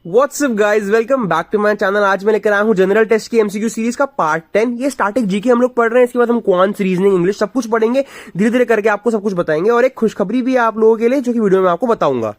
WhatsApp guys, welcome back to my channel. आज मैं लेकर आया हूँ जनरल टेस्ट की एमसीक्यू सीरीज का पार्ट 10। ये स्टैटिक जीके हम लोग पढ़ रहे हैं, इसके बाद हम क्वांट्स, रीजनिंग, इंग्लिश सब कुछ पढ़ेंगे। धीरे धीरे करके आपको सब कुछ बताएंगे और एक खुशखबरी भी है आप लोगों के लिए, जो कि वीडियो में आपको बताऊंगा।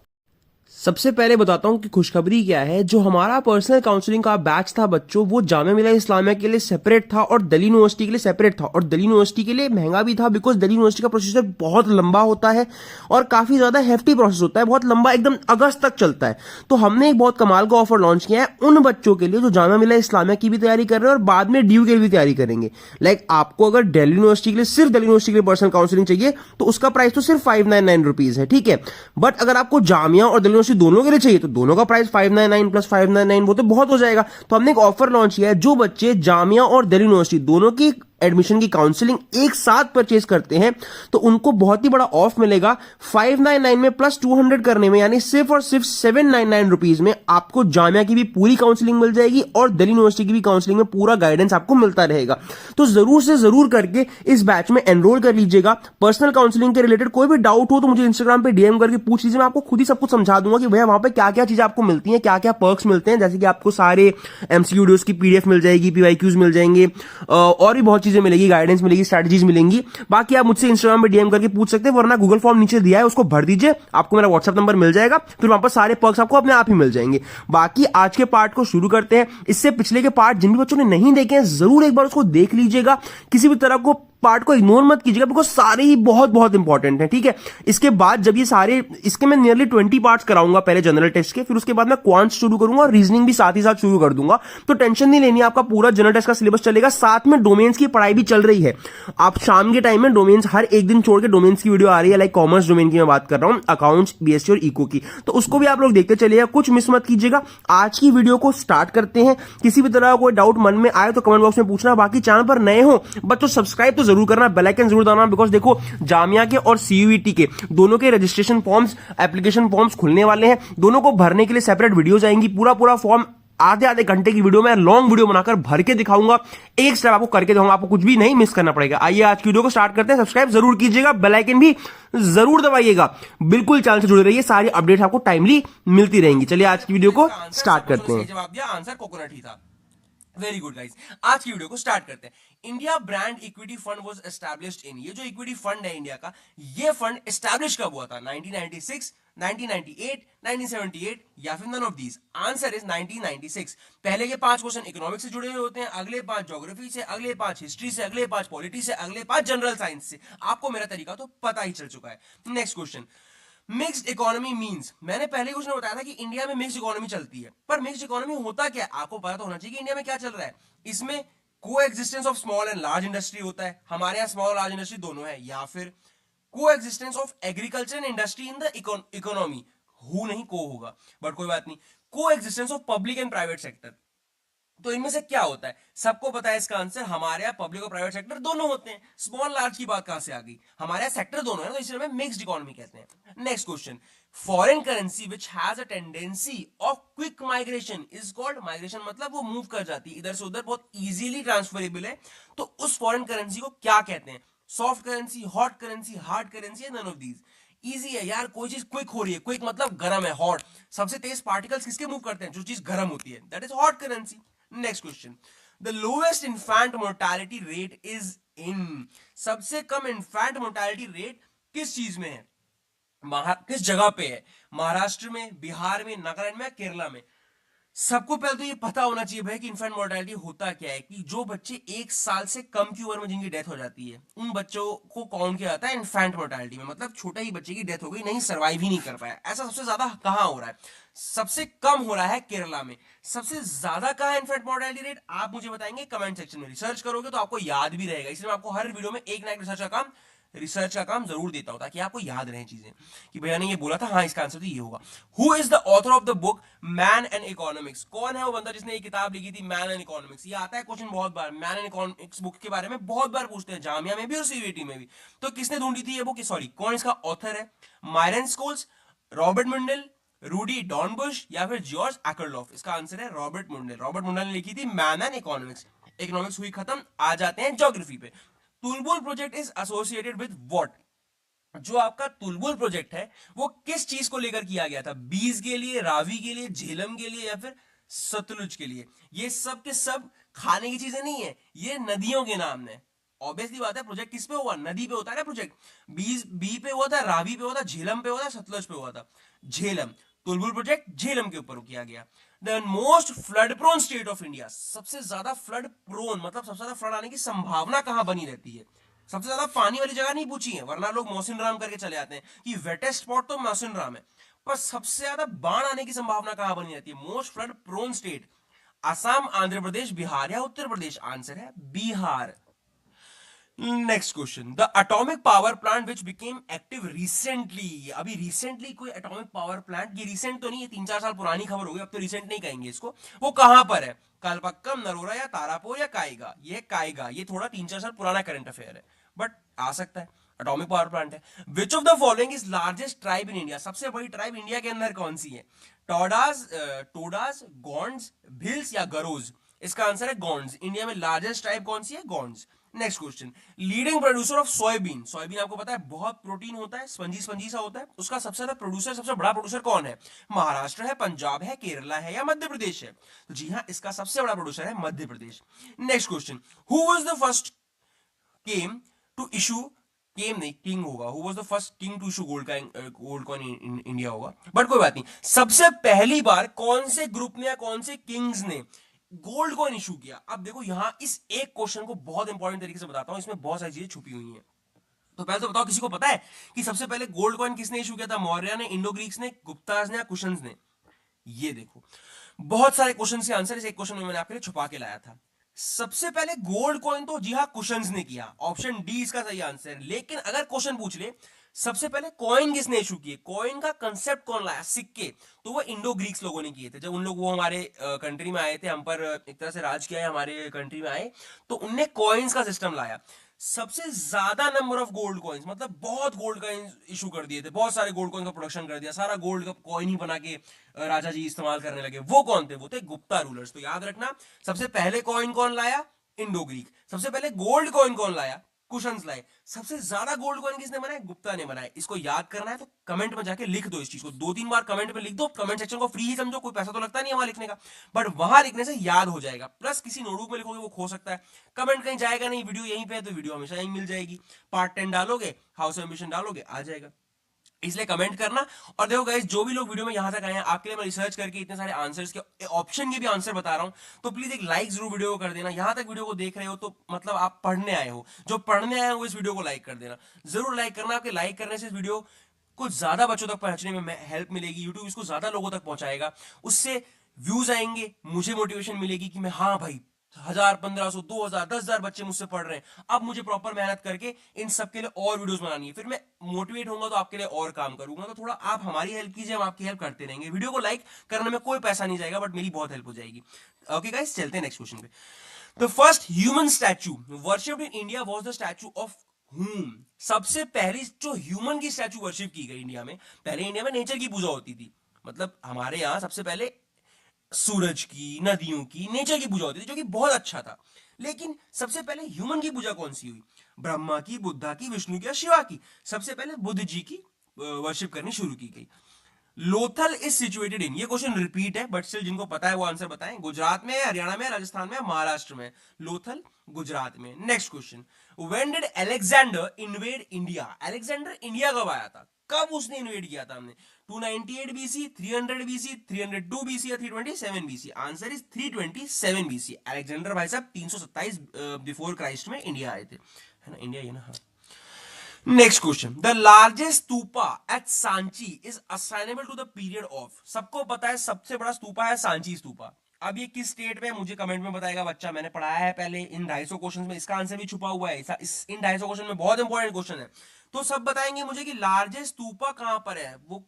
सबसे पहले बताता हूं कि खुशखबरी क्या है। जो हमारा पर्सनल काउंसलिंग का बैच था बच्चों, वो जामिया मिलिया इस्लामिया के लिए सेपरेट था और दिल्ली यूनिवर्सिटी के लिए सेपरेट था। और दिल्ली यूनिवर्सिटी के लिए महंगा भी था, बिकॉज दिल्ली यूनिवर्सिटी का प्रोसीजर बहुत लंबा होता है और काफी ज्यादा हेफ्टी प्रोसेस होता है, बहुत लंबा, एकदम अगस्त तक चलता है। तो हमने एक बहुत कमाल का ऑफर लॉन्च किया है उन बच्चों के लिए जो जामिया मिलिया इस्लामिया की भी तैयारी कर रहे हैं और बाद में ड्यू के लिए भी तैयारी करेंगे। लाइक आपको अगर दिल्ली यूनिवर्सिटी के लिए, सिर्फ दिल्ली यूनिवर्सिटी के लिए पर्सनल काउंसलिंग चाहिए तो उसका प्राइस तो सिर्फ 599 रुपीज है, ठीक है। बट अगर आपको जामिया और दिल्ली यूनिवर्सिटी दोनों के लिए चाहिए तो दोनों का प्राइस 599 प्लस 599 वो तो बहुत हो जाएगा। तो हमने एक ऑफर लॉन्च किया है, जो बच्चे जामिया और दिल्ली यूनिवर्सिटी दोनों की एडमिशन की काउंसलिंग एक साथ परचेज करते हैं तो उनको बहुत ही बड़ा ऑफ मिलेगा। 599 में प्लस 200 करने में, यानी सिर्फ और सिर्फ 799 रुपीज में आपको जामिया की भी पूरी काउंसलिंग मिल जाएगी और दिल्ली यूनिवर्सिटी की भी काउंसलिंग में पूरा गाइडेंस आपको मिलता रहेगा। तो जरूर से जरूर करके इस बैच में एनरोल कर लीजिएगा। पर्सनल काउंसलिंग के रिलेटेड कोई भी डाउट हो तो मुझे इंस्टाग्राम पे डीएम करके पूछ लीजिए, मैं आपको खुद ही सब कुछ समझा दूंगा कि भैया वहां पे क्या क्या चीजें आपको मिलती हैं, क्या क्या पर्क्स मिलते हैं। जैसे कि आपको सारे एमसीक्यू वीडियोस की पीडीएफ मिल जाएगी, पीवाईक्यूज मिल जाएंगे और भी बहुत चीजें मिलेगी, गाइडेंस मिलेगी, स्ट्रेटजीज मिलेंगी। बाकी आप मुझसे इंस्टाग्राम पे डीएम करके पूछ सकते हैं, वरना गूगल फॉर्म नीचे दिया है उसको भर दीजिए, आपको मेरा व्हाट्सएप नंबर मिल जाएगा, फिर वहां पर सारे पर्क्स आपको अपने आप ही मिल जाएंगे। बाकी आज के पार्ट को शुरू करते हैं। इससे पिछले के पार्ट जिन भी बच्चों ने नहीं देखे हैं जरूर एक बार उसको देख लीजिएगा। किसी भी तरह को पार्ट को इग्नोर मत कीजिएगा, बिकॉज सारे ही बहुत बहुत इंपॉर्टेंट हैं, ठीक है। इसके बाद जब ये सारे, इसके मैं नियरली 20 पार्ट्स कराऊंगा पहले जनरल टेस्ट के, फिर उसके बाद मैं क्वांट्स शुरू करूंगा और रीजनिंग भी साथ ही साथ शुरू कर दूंगा। तो टेंशन नहीं लेनी, आपका पूरा जनरल टेस्ट का सिलेबस चलेगा, साथ में डोमेन्स की पढ़ाई भी चल रही है। आप शाम के टाइम में डोमेन्स, हर एक दिन छोड़ के डोमेन्स की वीडियो आ रही है। लाइक कॉमर्स डोमेन की मैं बात कर रहा हूं, अकाउंट्स, बीएससी और इको की, तो उसको भी आप लोग देखते चलिएगा, कुछ मिस मत कीजिएगा। आज की वीडियो को स्टार्ट करते हैं। किसी भी तरह कोई डाउट मन में आए तो कमेंट बॉक्स में पूछना। बाकी चैनल पर नए हो बच्चों सब्सक्राइब तो जरूर करना, बेल आइकन जरूर दबाना, बिकॉज देखो जामिया के और सीयूईटी के दोनों के रजिस्ट्रेशन फॉर्म्स, एप्लीकेशन फॉर्म्स खुलने वाले हैं। दोनों को भरने के लिए सेपरेट वीडियोस आएंगी। पूरा पूरा फॉर्म आधे आधे घंटे की वीडियो में लॉन्ग वीडियो बनाकर भर के दिखाऊंगा, एक स्टेप आपको करके दिखाऊंगा, आपको कुछ भी नहीं मिस करना पड़ेगा। आइए आज की वीडियो को स्टार्ट करते हैं। सब्सक्राइब जरूर कीजिएगा, बेल आइकन भी जरूर दबाइएगा, बिल्कुल चैनल से जुड़े रहिए, सारी अपडेट आपको टाइमली मिलती रहेंगी। चलिए आज की वीडियो को स्टार्ट करते हैं। जवाब दिया, आंसर कोकोनट ही था। वेरी गुड गाइस, आज की वीडियो को स्टार्ट करते हैं। India brand equity fund was established in, ये जो इक्विटी फंड है इंडिया का, ये फंड एस्टैब्लिश कब हुआ था? 1996, 1998, 1978 या फिर none of these? Answer is 1996। पहले के 5 क्वेश्चन इकोनॉमिक्स से जुड़े हुए होते हैं, अगले 5 ज्योग्राफी से, अगले 5 हिस्ट्री से, अगले 5 पॉलिटी से, अगले 5 जनरल साइंस से। आपको मेरा तरीका तो पता ही चल चुका है। Next question, mixed economy means, मैंने पहले कुछ ने बताया था कि इंडिया में मिक्स्ड इकोनॉमी चलती है, पर मिक्स्ड इकोनॉमी होता क्या है आपको पता तो होना चाहिए कि इंडिया में क्या चल रहा है। इसमें को existence of small and large industry होता है, हमारे यहाँ स्मॉल और लार्ज इंडस्ट्री दोनों है, या फिर को existence of agriculture and industry in the economy, who नहीं को होगा, बट कोई बात नहीं, को existence of public and private sector. तो इनमें से क्या होता है? सबको पता है इसका आंसर, हमारे यहाँ पब्लिक और प्राइवेट सेक्टर दोनों होते हैं। स्मॉल लार्ज की बात कहां से आ गई? हमारे यहाँ सेक्टर दोनों है, तो इसलिए हमें मिक्स्ड इकोनॉमी कहते हैं। Next question, foreign currency which has a tendency of quick migration is called, migration मतलब वो मूव कर जाती है इधर से उधर, बहुत इजीली ट्रांसफरेबल है, तो उस फॉरेन करेंसी को क्या कहते हैं? Soft currency, hot currency, hard currency या नन ऑफ दीज? इजी है यार, कोई चीज क्विक हो रही है, क्विक मतलब गर्म है, हॉट, सबसे तेज पार्टिकल्स किसके मूव करते हैं? जो चीज गर्म होती है, that is hot currency. Next question, the lowest infant mortality rate is in, सबसे कम इन्फेंट मोर्टालिटी रेट किस चीज में है? किस जगह पे है? महाराष्ट्र में, बिहार में, नागालैंड में, केरला में? सबको पहले तो ये पता होना चाहिए भाई कि इन्फेंट मोर्टालिटी होता क्या है, कि जो बच्चे 1 साल से कम की उम्र में जिनकी डेथ हो जाती है उन बच्चों को काउंट किया जाता है इन्फेंट मोर्टालिटी में। मतलब छोटा ही बच्चे की डेथ हो गई, नहीं सर्वाइव ही नहीं कर पाया। ऐसा सबसे ज्यादा कहां हो रहा है? सबसे कम हो रहा है केरला में। सबसे ज्यादा कहां है इन्फेंट मोर्टालिटी रेट? आप मुझे बताएंगे कमेंट सेक्शन में, रिसर्च करोगे तो आपको याद भी रहेगा। इसलिए मैं आपको हर वीडियो में एक ना एक रिसर्च का काम जरूर देता हूं, ताकि आपको याद रहे चीजें कि भैया ने ये बोला था, हाँ इसका आंसर तो ये होगा। Who is the author of the book man and economics, कौन है वो बंदा जिसने ये किताब लिखी थी मैन एंड इकोनॉमिक्स? ये आता है क्वेश्चन बहुत बार, मैन एंड इकोनॉमिक्स बुक के बारे में बहुत बार पूछते हैं, जामिया में भी और सीयूईटी में भी। तो किसने ढूंढी थी ये बुक? सॉरी, कौन इसका ऑथर है? Myron Scholes, Robert Mundell, Rudi Dornbusch या फिर जॉर्ज एकरलॉफ? इसका आंसर है रॉबर्ट मुंडल। रॉबर्ट मुंडल ने लिखी थी मैन एंड इकोनॉमिक्स। इकोनॉमिक्स हुई खत्म, आ जाते हैं ज्योग्राफी पे। Tulbul project is associated with what? जो आपका तुलबुल प्रोजेक्ट है वो किस चीज को लेकर किया गया था? बीज के लिए, रावी के लिए, झेलम के लिए, या फिर सतलुज के लिए? ये सब के सब खाने की चीजें नहीं है, ये नदियों के नाम है। ऑब्वियसली बात है, प्रोजेक्ट किस पे हुआ? नदी पे होता है ना प्रोजेक्ट। बीज बी पे हुआ था, रावी पे हुआ था, झेलम पे हुआ था, सतलुज पे हुआ था। झेलम, तुलबुल प्रोजेक्ट झेलम के ऊपर किया गया। The most flood prone state of India, सबसे ज्यादा फ्लड प्रोन मतलब सबसे ज्यादा फ्लड आने की संभावना कहां बनी रहती है? सबसे ज्यादा पानी वाली जगह नहीं पूछी है, वरना लोग मौसिन राम करके चले आते हैं कि वेटेस्ट स्पॉट तो मौसिन राम है, पर सबसे ज्यादा बाढ़ आने की संभावना कहां बनी रहती है? Most flood prone state, Assam, Andhra Pradesh, Bihar या उत्तर प्रदेश? आंसर है Bihar. Next question, the atomic power plant which became active recently, अभी रिसेंटली कोई एटॉमिक पावर प्लांट, ये रिसेंट तो नहीं है, 3-4 साल पुरानी खबर होगी, अब तो रिसेंट नहीं कहेंगे इसको, वो कहां पर है? कलपक्कम, नरोरा या तारापुर या कायगा? ये कायगा, ये थोड़ा 3-4 साल पुराना करंट अफेयर है, बट आ सकता है। एटॉमिक पावर प्लांट है। Which of the following is largest tribe in India, सबसे बड़ी ट्राइब इंडिया के अंदर कौन सी है? टोडास, टोडास, गोंड्स, भिल्स या गरोज? इसका आंसर है गोंड्स। इंडिया में लार्जेस्ट ट्राइब कौन सी है? Gonds. Next question, leading producer of soybean, soybean आपको पता है बहुत प्रोटीन होता है, स्पंजी स्पंजी सा होता है, उसका सबसे ज्यादा प्रोड्यूसर, सबसे बड़ा प्रोड्यूसर कौन है? महाराष्ट्र है, पंजाब है, केरला है या मध्य प्रदेश है? तो जी हाँ, इसका सबसे बड़ा प्रोड्यूसर है Madhya Pradesh. Next question, who was the first came to issue, came नहीं किंग होगा, who was the first king to issue gold coin in India होगा, बट कोई बात नहीं। सबसे पहली बार कौन से ग्रुप ने या कौन से किंग्स ने गोल्ड कॉइन इशू किया? अब देखो यहां इस एक क्वेश्चन को बहुत इंपॉर्टेंट तरीके से बताता हूं, इसमें बहुत सारी चीजें छुपी हुई हैं। तो पहले तो बताओ, किसी को पता है कि सबसे पहले गोल्ड कॉइन किसने इशू किया था? मौर्य ने, इंडो ग्रीक्स ने, गुप्ताज ने या कुशन्स ने? ये देखो, बहुत सारे क्वेश्चन के आंसर इस एक क्वेश्चन में मैंने आपके लिए छुपा के लाया था। सबसे पहले गोल्ड कॉइन तो जी हाँ कुशन्स ने किया, ऑप्शन डी इसका सही आंसर है। लेकिन अगर क्वेश्चन पूछ ले सबसे पहले कॉइन किसने इशू किए, कॉइन का कंसेप्ट कौन लाया, सिक्के, तो वो इंडो ग्रीक्स लोगों ने किए थे। जब उन लोग वो हमारे कंट्री में आए थे, हम पर एक तरह से राज किया है, हमारे कंट्री में आए, तो उनने कॉइन्स का सिस्टम लाया। सबसे ज्यादा नंबर ऑफ गोल्ड कॉइन्स, मतलब बहुत गोल्ड कॉइन्स इशू कर दिए थे, बहुत सारे गोल्ड कॉइन का प्रोडक्शन कर दिया, सारा गोल्ड का कॉइन ही बना के राजा जी इस्तेमाल करने लगे। वो कौन थे? वो थे गुप्ता रूलर्स। तो याद रखना, सबसे पहले कॉइन कौन लाया? Indo Greek. सबसे पहले गोल्ड कॉइन कौन लाया? कुशन्स लाए। सबसे ज्यादा गोल्ड कॉइन किसने बनाए? गुप्ता ने बनाए। इसको याद करना है तो कमेंट में जाके लिख दो, इस चीज को 2-3 बार कमेंट में लिख दो। कमेंट सेक्शन को फ्री ही समझो, कोई पैसा तो लगता नहीं है वहां लिखने का, बट वहां लिखने से याद हो जाएगा। प्लस किसी नोटबुक में लिखोगे वो खो सकता है, कमेंट कहीं जाएगा नहीं, वीडियो यहीं पे है तो वीडियो हमेशा यहीं मिल जाएगी। पार्ट 10 डालोगे, हाउस एम्बिशन डालोगे, आ जाएगा, इसलिए कमेंट करना। और देखो गाइस, जो भी लोग वीडियो में यहां तक आए हैं, आपके लिए मैं रिसर्च करके इतने सारे आंसर्स के ऑप्शन के भी आंसर बता रहा हूं, तो प्लीज एक लाइक जरूर वीडियो को कर देना। यहां तक वीडियो को देख रहे हो तो मतलब आप पढ़ने आए हो, जो पढ़ने आए हो इस वीडियो को लाइक कर देना, जरूर लाइक करना। आपके लाइक करने से इस वीडियो कुछ ज्यादा बच्चों तक पहुंचने में हेल्प मिलेगी, यूट्यूब इसको ज्यादा लोगों तक पहुंचाएगा, उससे व्यूज आएंगे, मुझे मोटिवेशन मिलेगी कि मैं, हाँ भाई 1000, 1500, 2000, 10,000 बच्चे मुझसे पढ़ रहे हैं, अब मुझे प्रॉपर मेहनत करके इन सब के लिए और वीडियोस बनानी है, फिर मैं मोटिवेट होऊंगा तो आपके लिए और काम करूंगा। तो थोड़ा आप हमारी हेल्प कीजिए, हम आपकी हेल्प करते रहेंगे। वीडियो को लाइक करने में कोई पैसा नहीं जाएगा, बट मेरी बहुत हेल्प हो जाएगी। ओके गाइस, चलते हैं नेक्स्ट क्वेश्चन पे। The first human statue worshipped in India was the statue of whom? सबसे पहली जो ह्यूमन की स्टैचू वर्शिप की गई इंडिया में, पहले इंडिया में नेचर की पूजा होती थी, मतलब हमारे यहां सबसे पहले सूरज की, नदियों की, नेचर की पूजा होती थी, जो कि बहुत अच्छा था। लेकिन सबसे पहले ह्यूमन की पूजा कौन सी हुई? ब्रह्मा की, बुद्धा की, विष्णु की या शिवा की? सबसे पहले बुद्ध जी की वर्शिप करनी शुरू की गई। लोथल इज सिचुएटेड इन, ये क्वेश्चन रिपीट है बट स्टिल जिनको पता है वो आंसर बताएं। गुजरात में, हरियाणा में, राजस्थान में, महाराष्ट्र में? लोथल गुजरात में। Next question, when did Alexander invade India? Alexander India कब आया था? कब उसने इन्वेड किया था? हमने 298 बीसी, 300 बीसी, 302 बीसी या 327 BC? Answer is 327 BC. Alexander भाई साहब 327 बिफोर क्राइस्ट में इंडिया आए थे, है ना? इंडिया ये ना, हाँ। Next question, the largest stupa at Sanchi is assignable to the period of? सबको पता है सबसे बड़ा स्तूपा है सांची स्तूपा। अब ये किस स्टेट में, मुझे कमेंट में बताएगा बच्चा। मैंने पढ़ाया है पहले इन 250 क्वेश्चन में, इसका आंसर भी छुपा हुआ है इन 250 क्वेश्चन में, बहुत इंपॉर्टेंट क्वेश्चन है। तो सब बताएंगे मुझे कि लार्जेस्ट स्तूपा कहां पर है, वो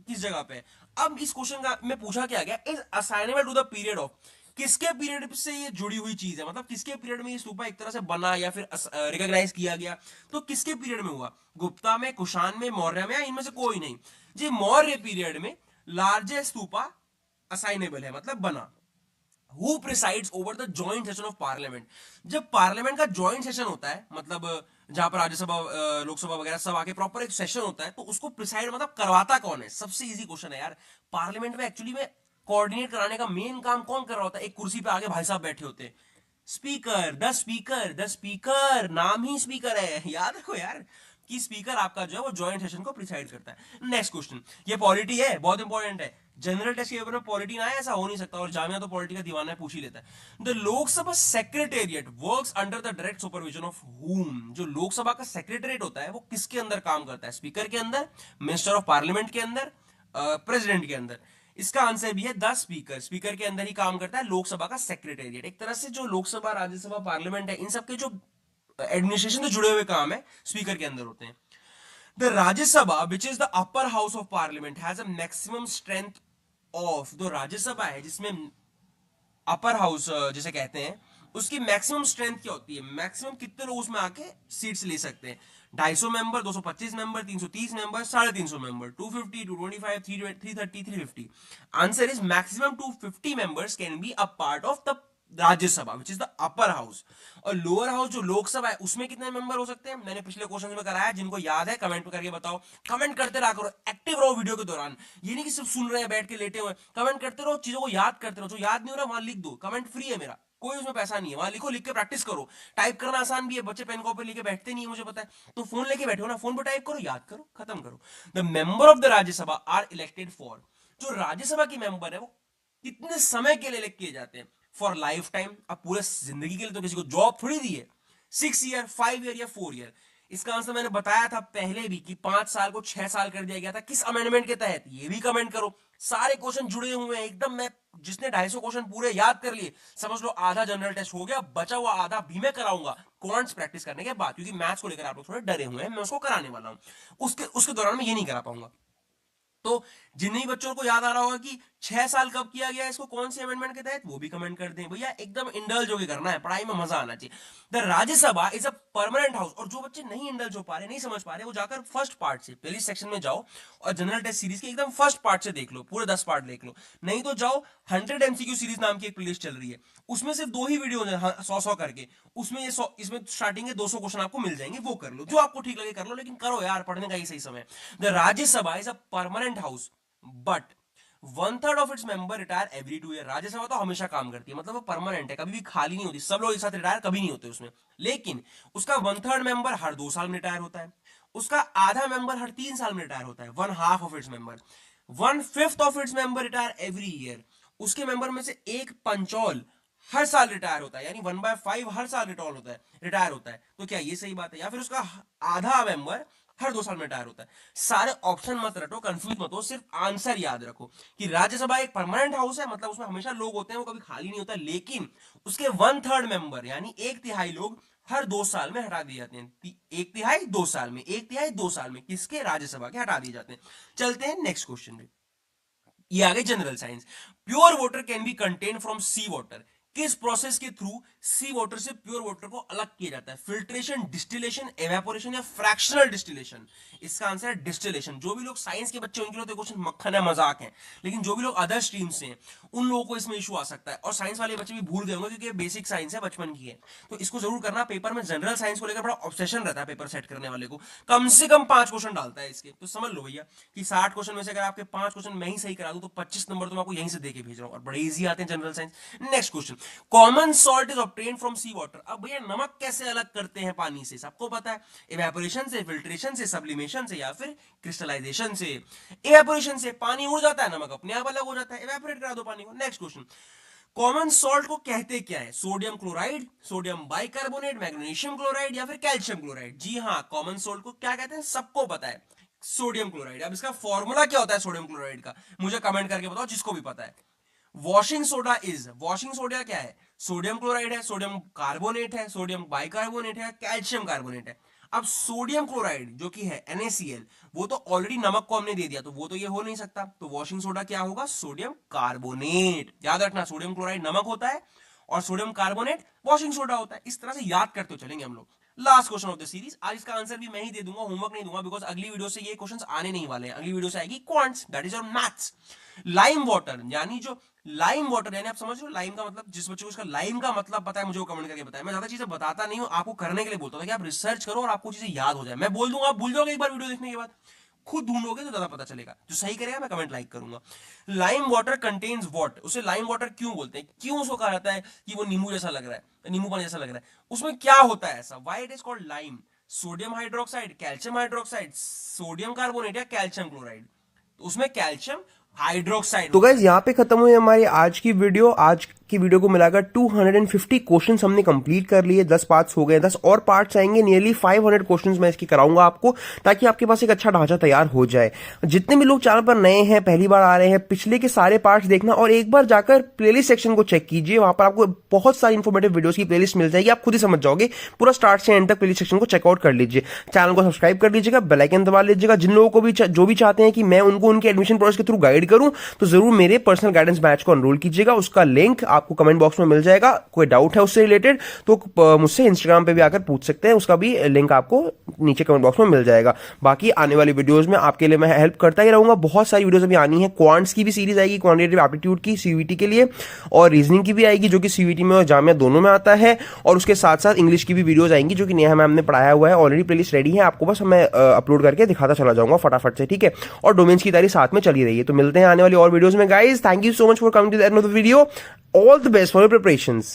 किस जगह पे है। अब इस क्वेश्चन का में पूछा क्या गया, is assignable to the period of, किसके पीरियड से ये जुड़ी हुई चीज है, मतलब किसके पीरियड में ये स्तूपा एक तरह से बना या फिर रिकॉग्नाइज किया गया, तो किसके पीरियड में हुआ? गुप्ता में, कुषाण में, मौर्य में, या इनमें से कोई नहीं? जी मौर्य पीरियड में लार्जेस्ट स्तूपा असाइनेबल है, मतलब बना। Who presides over the joint session of parliament. जब पार्लियामेंट का जॉइंट सेशन होता है, मतलब जहां पर राज्यसभा लोकसभा वगैरह सब आके प्रॉपर एक सेशन होता है, तो उसको प्रिसाइड मतलब करवाता कौन है? सबसे इजी क्वेश्चन है यार। पार्लियामेंट में एक्चुअली में कोऑर्डिनेट कराने का मेन काम कौन कर रहा होता है? एक कुर्सी पे आगे भाई साहब बैठे होते हैं, speaker, the speaker, the speaker, नाम ही स्पीकर है, याद रखो यार कि स्पीकर आपका जो है वो जॉइंट सेशन को प्रिसाइड करता है। नेक्स्ट क्वेश्चन, ये पॉलिटी है, बहुत इंपॉर्टेंट है। जनरल टेस्ट के पेपर में पॉलिटी ना है ऐसा हो नहीं सकता, और जामिया तो पॉलिटी का दीवाना है, पूछ ही लेता है। The Lok Sabha secretariat works under the direct supervision of हुम। जो लोकसभा का सेक्रेटेरिएट होता है वो किसके अंदर काम करता है? स्पीकर के अंदर, मिनिस्टर ऑफ पार्लियामेंट के अंदर, प्रेसिडेंट के अंदर। इसका आंसर भी है द स्पीकर। स्पीकर के अंदर ही काम करता है लोकसभा का सेक्रेटेरिएट। एक तरह से जो लोकसभा, राज्यसभा, पार्लियामेंट है, इन सबके जो एडमिनिस्ट्रेशन से जुड़े हुए काम है स्पीकर के अंदर होते हैं। The Rajya Sabha which is the upper house of parliament has a maximum strength of. जो राज्यसभा है जिसमें अपर हाउस जिसे कहते हैं, उसकी मैक्सिमम स्ट्रेंथ क्या होती है? मैक्सिमम कितने लोग उसमें आके सीट्स ले सकते हैं? 250 member, 225 member, 330 member, 350 member, 250, 225, 330, 350। Answer is maximum 250 members can be a part of the Rajya Sabha which is the upper house. और लोअर हाउस जो लोकसभा है उसमें कितने मेंबर हो सकते हैं? मैंने पिछले क्वेश्चन में कराया, जिनको याद है कमेंट करके बताओ। कमेंट करते रहा करो, एक्टिव रहो वीडियो के दौरान। ये नहीं कि सिर्फ सुन रहे हैं बैठ के लेटे हुए, कमेंट करते रहो, चीजों को याद करते रहो। जो याद नहीं हो रहा वहां लिख दो, कमेंट फ्री है मेरा, कोई उसमें पैसा नहीं है, वहां लिखो, लिख के प्रैक्टिस करो। टाइप करना आसान भी है, बच्चे पेन कॉपी लेके बैठते नहीं है, मुझे पता है। तो फोन लेके बैठो ना, फोन पर टाइप करो, याद करो, खत्म करो। The member of the Rajya Sabha are elected for. जो राज्यसभा की मेंबर है वो कितने समय के लिए इलेक्ट किए जाते हैं? For life time. अब पूरे जिंदगी के लिए तो किसी को जॉब थोड़ी दी है। 6 ईयर, 5 ईयर या 4 ईयर। इसका आंसर मैंने बताया था पहले भी कि 5 साल को 6 साल कर दिया गया था। किस अमेंडमेंट के तहत? ये भी कमेंट करो। सारे क्वेश्चन जुड़े हुए हैं एकदम। मैं जिसने 250 क्वेश्चन पूरे याद कर लिए, समझ लो आधा जनरल टेस्ट हो गया, बचा हुआ आधा भी मैं कराऊंगा क्वांट्स प्रैक्टिस करने के बाद, क्योंकि मैथ्स को लेकर आप लोग थोड़े डरे हुए हैं, मैं उसको कराने वाला हूं। उसके उसके दौरान मैं ये नहीं करा पाऊंगा। तो जिन्हीं बच्चों को याद आ रहा होगा कि 6 साल कब किया गया इसको, कौन सी अमेंडमेंट के तहत, वो भी कमेंट कर दें भैया। एकदम इंडल्ज होकर करना है, पढ़ाई में मजा आना चाहिए। The Rajya Sabha is a permanent house. और जो बच्चे नहीं इंडल्ज हो पा रहे, नहीं समझ पा रहे, वो जाकर फर्स्ट पार्ट से पहली सेक्शन में जाओ और जनरल टेस्ट सीरीज के एकदम फर्स्ट पार्ट से देख लो, पूरे 10 पार्ट देख लो। नहीं तो जाओ 100 MCQ सीरीज नाम की एक प्लेलिस्ट चल रही है, उसमें सिर्फ 2 ही वीडियो है, 100 करके। उसमें ये 100, इसमें स्टार्टिंग के 200 क्वेश्चन आपको मिल जाएंगे, वो कर लो, जो आपको ठीक लगे कर लो, लेकिन करो यार, पढ़ने का ही सही समय। The Rajya Sabha is a permanent house but 1/3 of its member retire every 2 year. Rajya Sabha तो हमेशा काम करती है, मतलब वो परमानेंट है, कभी भी खाली नहीं होती, सब लोग एक साथ रिटायर कभी नहीं होते उसमें। लेकिन उसका 1/3 मेंबर हर 2 साल में रिटायर होता है, उसका आधा मेंबर हर 3 साल में रिटायर होता है, 1/2 of its member. 1/5 of its member retire every year. उसके मेंबर में से एक पंचौल हर साल रिटायर होता है, यानी 1/5 हर साल रिटायर होता है। तो क्या ये सही बात है? या फिर उसका आधा मेंबर हर 2 साल में रिटायर होता है? सारे ऑप्शन मत रटो, कंफ्यूज मत हो, सिर्फ आंसर याद रखो कि राज्यसभा एक परमानेंट हाउस है, मतलब उसमें हमेशा लोग होते हैं, वो कभी खाली नहीं होता। लेकिन उसके 1/3 मेंबर यानी 1/3 लोग हर 2 साल में हटा दिए जाते हैं। 1/3 2 साल में, 1/3 2 साल में किसके? राज्यसभा के हटा दिए जाते हैं। चलते हैं नेक्स्ट क्वेश्चन पे। ये आ गई general science. Pure water can be contain from sea water. किस प्रोसेस के थ्रू सी वाटर से प्योर वाटर को अलग किया जाता है? फिल्ट्रेशन, डिस्टिलेशन, एवेपोरेशन या फ्रैक्शनल डिस्टिलेशन? इसका आंसर है डिस्टिलेशन। जो भी लोग साइंस के बच्चे, उनके लिए तो क्वेश्चन मक्खन है, मजाक है, लेकिन जो भी लोग अदर स्ट्रीम से हैं उन लोगों को इसमें इशू आ सकता है। और साइंस वाले बच्चे भी भूल गए होंगे क्योंकि बेसिक साइंस है, बचपन की है, तो इसको जरूर करना। पेपर में जनरल साइंस को लेकर बड़ा ऑब्सेशन रहता है पेपर सेट करने वाले को, कम से कम 5 क्वेश्चन डालता है इसके। तो समझ लो भैया कि 60 क्वेश्चन में से अगर आपके 5 क्वेश्चन मैं ही सही करा दूं तो 25 नंबर तो मैं आपको यहीं से देके भेज रहा हूं, और बड़े इजी आते हैं general science. Next question, common salt is obtain from sea water. अब भैया नमक कैसे अलग करते हैं पानी से? सबको पता है, इवेपोरेशन से, फिल्ट्रेशन से, सब्लिमेशन से या फिर क्रिस्टलाइजेशन से। इवेपोरेशन से पानी उड़ जाता है, नमक अपने आप अलग हो जाता है, इवेपोरेट करा दो पानी को। नेक्स्ट क्वेश्चन, कॉमन सॉल्ट को कहते क्या है? Sodium chloride, sodium bicarbonate, magnesium chloride या फिर कैल्शियम क्लोराइड? जी हाँ, कॉमन सॉल्ट को क्या कहते हैं? सबको पता है, सोडियम क्लोराइड। अब इसका फॉर्मूला क्या होता है सोडियम क्लोराइड का? मुझे कमेंट करके बताओ जिसको भी पता है। Washing soda is, washing soda क्या है? सोडियम क्लोराइड है, सोडियम कार्बोनेट है, सोडियम बाइकार्बोनेट है, कैल्शियम कार्बोनेट है। अब सोडियम क्लोराइड जो कि है NaCl, वो तो ऑलरेडी नमक को हमने दे दिया, तो वो तो ये हो नहीं सकता। तो वॉशिंग सोडा क्या होगा? Sodium carbonate. याद रखना, सोडियम क्लोराइड नमक होता है और सोडियम कार्बोनेट वॉशिंग सोडा होता है। इस तरह से याद करते चलेंगे हम लोग। Last question of the series. आज इसका आंसर भी मैं ही दे दूंगा, होमवर्क नहीं दूंगा, बिकॉज अगली वीडियो से ये क्वेश्चंस आने नहीं वाले हैं। अगली वीडियो से आएगी quants, that is your maths. Lime water, यानी जो लाइम वाटर, यानी आप समझ रहे हो लाइम का मतलब, जिस बच्चे को इसका लाइम का मतलब पता है मुझे वो कमेंट करके बताया। मैं ज्यादा चीजें बताता नहीं हूं, आपको करने के लिए बोलता हूं कि आप रिसर्च करो और आपको चीजें याद हो जाए। मैं बोल दूंगा, आप भूल जाओगे एक बार वीडियो देखने के बाद, खुद ढूंढोगे तो ज्यादा पता चलेगा। जो सही करेगा मैं कमेंट लाइक करूंगा। लाइम वाटर कंटेन्स व्हाट, उसे लाइम वाटर क्यों बोलते हैं, क्यों उसको कहा जाता है कि वो नींबू जैसा लग रहा है, नींबू पानी जैसा लग रहा है, उसमें क्या होता है ऐसा, why it is called lime? Sodium hydroxide, calcium hydroxide, sodium carbonate या कैल्शियम क्लोराइड? तो उसमें कैल्शियम हाइड्रोक्साइड। तो गाइज यहाँ पे खत्म हुई हमारी आज की वीडियो। आज की वीडियो को मिलाकर 250 क्वेश्चंस हमने कंप्लीट कर लिए, 10 पार्ट्स हो गए, 10 और पार्ट्स आएंगे, नियरली 500 क्वेश्चंस मैं इसकी कराऊंगा आपको, ताकि आपके पास एक अच्छा ढांचा तैयार हो जाए। जितने भी लोग चैनल पर नए हैं, पहली बार आ रहे हैं, पिछले के सारे पार्ट्स देखना और एक बार जाकर प्लेलिस्ट सेक्शन को चेक कीजिए, वहां पर आपको बहुत सारी इंफॉर्मेटिव वीडियोस की प्लेलिस्ट मिल जाएगी, आप खुद ही समझ जाओगे। पूरा स्टार्ट से एंड तक प्लेलिस्ट सेक्शन को चेकआउट कर लीजिए, चैनल को सब्सक्राइब कर लीजिएगा, बेल आइकन दबा लीजिएगा। जिन लोगों को भी जो भी चाहते हैं कि मैं उनको उनके एडमिशन प्रोसेस के थ्रू गाइड करूं, तो जरूर मेरे पर्सनल गाइडेंस बैच को एनरोल कीजिएगा। उसका लिंक आपको कमेंट बॉक्स में मिल जाएगा। कोई डाउट है उससे रिलेटेड तो मुझसे इंस्टाग्राम पे भी आकर पूछ सकते हैं, उसका भी लिंक आपको नीचे कमेंट बॉक्स में मिल जाएगा। बाकी आने वाली वीडियोस में आपके लिए मैं हेल्प करता ही रहूंगा। बहुत सारी वीडियोस अभी आनी है, क्वांट्स की भी सीरीज आएगी, क्वांटिटेटिव एप्टीट्यूड की सीयूईटी के लिए, और रीजनिंग की भी आएगी जो कि सीयूईटी में और जामिया दोनों में आता है, और उसके साथ साथ इंग्लिश की भी वीडियोस आएंगी जो कि नेहा मैम ने पढ़ाया हुआ है। ऑलरेडी प्लेलिस्ट रेडी है, आपको बस मैं अपलोड करके दिखाता चला जाऊंगा फटाफट से, ठीक है। और डोमेन्स की तैयारी साथ में चली रही है। तो मिलते हैं आने वाली और वीडियोस में guys. Thank you so much for coming to the end of the video. All the best for your preparations.